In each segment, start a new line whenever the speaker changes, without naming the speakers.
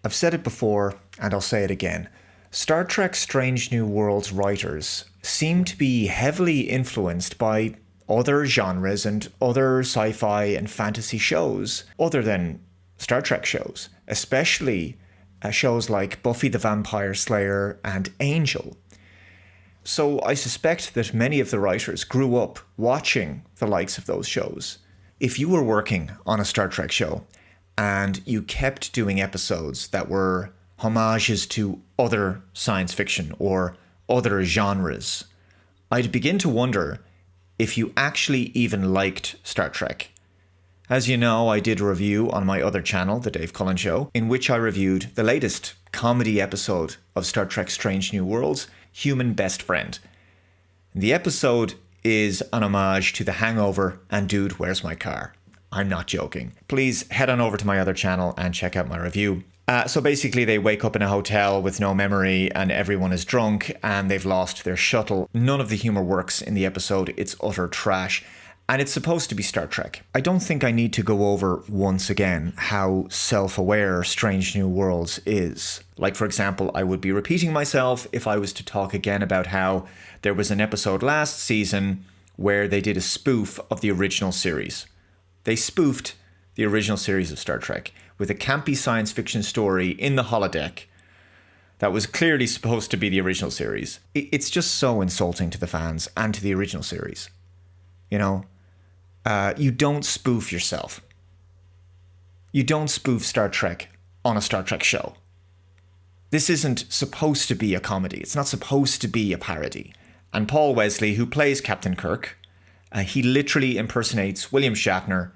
I've said it before, and I'll say it again. Star Trek Strange New Worlds writers seem to be heavily influenced by other genres and other sci-fi and fantasy shows other than Star Trek shows, especially shows like Buffy the Vampire Slayer and Angel. So I suspect that many of the writers grew up watching the likes of those shows. If you were working on a Star Trek show and you kept doing episodes that were homages to other science fiction or other genres, I'd begin to wonder if you actually even liked Star Trek. As you know, I did a review on my other channel, The Dave Cullen Show, in which I reviewed the latest comedy episode of Star Trek Strange New Worlds, Human Best Friend. The episode is an homage to The Hangover and Dude, Where's My Car? I'm not joking. Please head on over to my other channel and check out my review. So basically they wake up in a hotel with no memory and everyone is drunk and they've lost their shuttle. None of the humor works in the episode. It's utter trash. And it's supposed to be Star Trek. I don't think I need to go over once again how self-aware Strange New Worlds is. Like, for example, I would be repeating myself if I was to talk again about how there was an episode last season where they did a spoof of the original series. They spoofed the original series of Star Trek with a campy science fiction story in the holodeck that was clearly supposed to be the original series. It's just so insulting to the fans and to the original series. You know, you don't spoof yourself. You don't spoof Star Trek on a Star Trek show. This isn't supposed to be a comedy. It's not supposed to be a parody. And Paul Wesley, who plays Captain Kirk, he literally impersonates William Shatner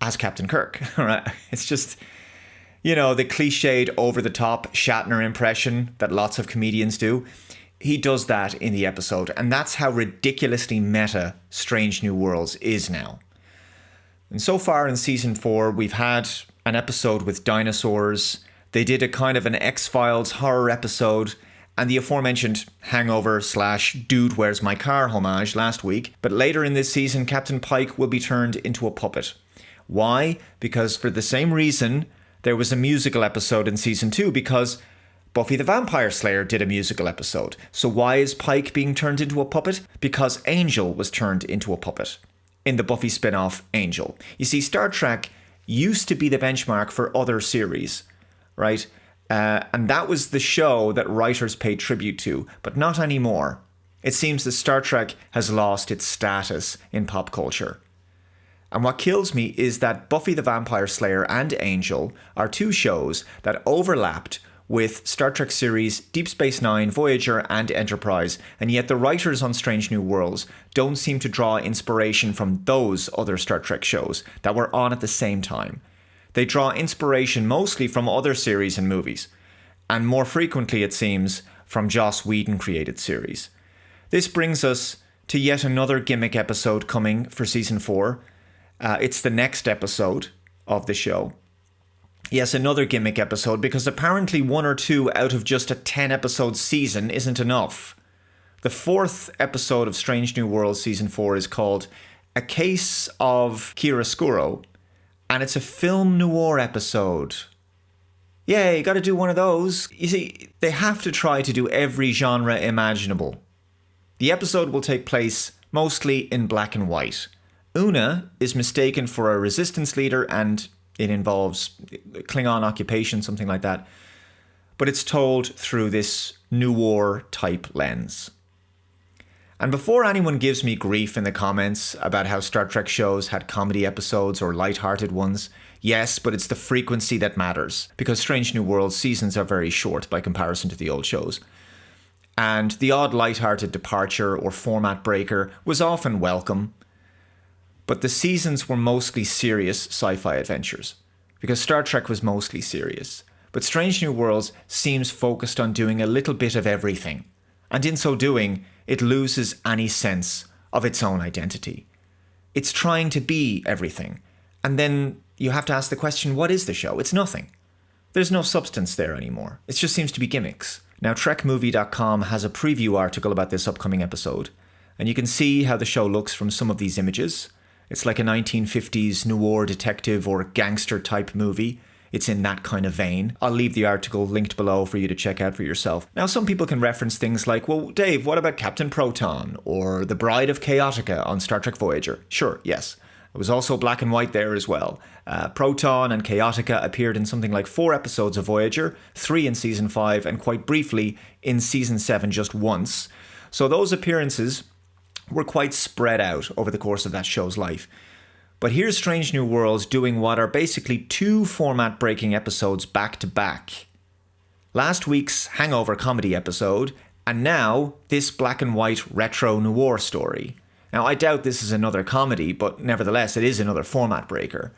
as Captain Kirk. Right? It's just, you know, the cliched over-the-top Shatner impression that lots of comedians do. He does that in the episode, and that's how ridiculously meta Strange New Worlds is now. And so far in season 4, we've had an episode with dinosaurs. They did a kind of an X-Files horror episode, and the aforementioned Hangover / Dude, Where's My Car homage last week. But later in this season, Captain Pike will be turned into a puppet. Why? Because for the same reason, there was a musical episode in season 2, because Buffy the Vampire Slayer did a musical episode. So why is Pike being turned into a puppet? Because Angel was turned into a puppet in the Buffy spin-off Angel. You see, Star Trek used to be the benchmark for other series, right? And that was the show that writers paid tribute to, but not anymore. It seems that Star Trek has lost its status in pop culture. And what kills me is that Buffy the Vampire Slayer and Angel are two shows that overlapped with Star Trek series Deep Space Nine, Voyager, and Enterprise, and yet the writers on Strange New Worlds don't seem to draw inspiration from those other Star Trek shows that were on at the same time. They draw inspiration mostly from other series and movies, and more frequently, it seems, from Joss Whedon-created series. This brings us to yet another Gimmick episode coming for Season 4. It's the next episode of the show. Yes, another Gimmick episode, because apparently 1 or 2 out of just a 10-episode season isn't enough. The 4th episode of Strange New Worlds Season 4 is called A Case of Chiaroscuro, and it's a film noir episode. Yay, gotta do one of those. You see, they have to try to do every genre imaginable. The episode will take place mostly in black and white. Una is mistaken for a resistance leader, and it involves Klingon occupation, something like that. But it's told through this noir type lens. And before anyone gives me grief in the comments about how Star Trek shows had comedy episodes or light-hearted ones, yes, but it's the frequency that matters, because Strange New Worlds seasons are very short by comparison to the old shows. And the odd light-hearted departure or format breaker was often welcome, but the seasons were mostly serious sci-fi adventures, because Star Trek was mostly serious. But Strange New Worlds seems focused on doing a little bit of everything, and in so doing, it loses any sense of its own identity. It's trying to be everything, and then you have to ask the question, what is the show? It's nothing. There's no substance there anymore. It just seems to be gimmicks. Now, TrekMovie.com has a preview article about this upcoming episode, and you can see how the show looks from some of these images. It's like a 1950s noir detective or gangster type movie. it's in that kind of vein. I'll leave the article linked below for you to check out for yourself. Now, some people can reference things like, well, Dave, what about Captain Proton or the Bride of Chaotica on Star Trek Voyager? Sure, yes. It was also black and white there as well. Proton and Chaotica appeared in something like 4 episodes of Voyager, 3 in Season 5, and quite briefly in Season 7 just once. So those appearances were quite spread out over the course of that show's life. But here's Strange New Worlds doing what are basically 2 format-breaking episodes back-to-back. Last week's hangover comedy episode, and now this black and white retro noir story. Now, I doubt this is another comedy, but nevertheless, it is another format breaker.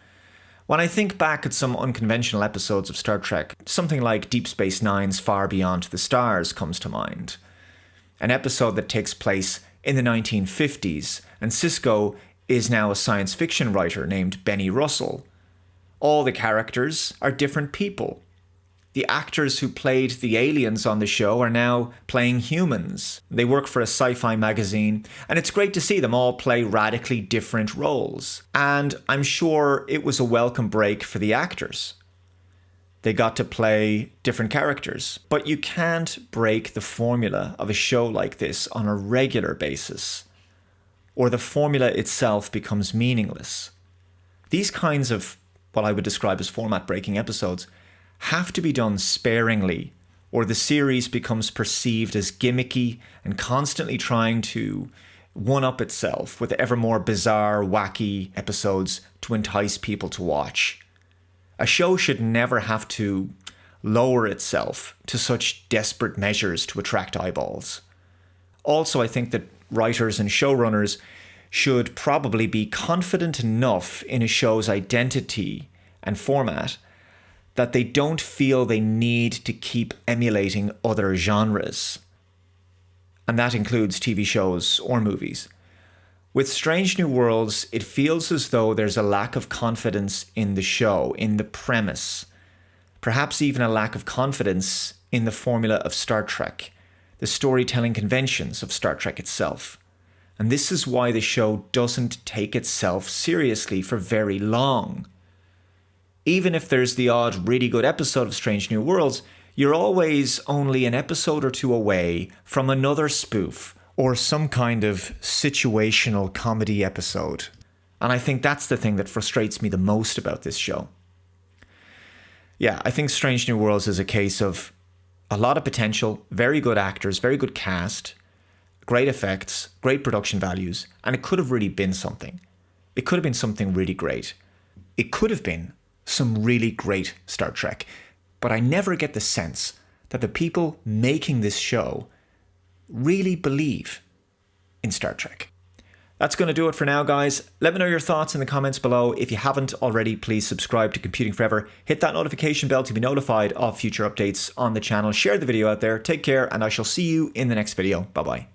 When I think back at some unconventional episodes of Star Trek, something like Deep Space Nine's Far Beyond the Stars comes to mind. An episode that takes place in the 1950s, and Sisko is now a science fiction writer named Benny Russell. All the characters are different people. The actors who played the aliens on the show are now playing humans. They work for a sci-fi magazine, and it's great to see them all play radically different roles. And I'm sure it was a welcome break for the actors. They got to play different characters. But you can't break the formula of a show like this on a regular basis, or the formula itself becomes meaningless. These kinds of what I would describe as format-breaking episodes have to be done sparingly, or the series becomes perceived as gimmicky and constantly trying to one-up itself with ever more bizarre, wacky episodes to entice people to watch. A show should never have to lower itself to such desperate measures to attract eyeballs. Also, I think that writers and showrunners should probably be confident enough in a show's identity and format that they don't feel they need to keep emulating other genres. And that includes TV shows or movies. With Strange New Worlds, it feels as though there's a lack of confidence in the show, in the premise. Perhaps even a lack of confidence in the formula of Star Trek, the storytelling conventions of Star Trek itself. And this is why the show doesn't take itself seriously for very long. Even if there's the odd really good episode of Strange New Worlds, you're always only an episode or 2 away from another spoof or some kind of situational comedy episode. And I think that's the thing that frustrates me the most about this show. Yeah, I think Strange New Worlds is a case of a lot of potential, very good actors, very good cast, great effects, great production values, and it could have really been something. It could have been something really great. It could have been some really great Star Trek. But I never get the sense that the people making this show really believe in Star Trek. That's going to do it for now, guys. Let me know your thoughts in the comments below. If you haven't already, please subscribe to Computing Forever. Hit that notification bell to be notified of future updates on the channel. Share the video out there. Take care, and I shall see you in the next video. Bye-bye.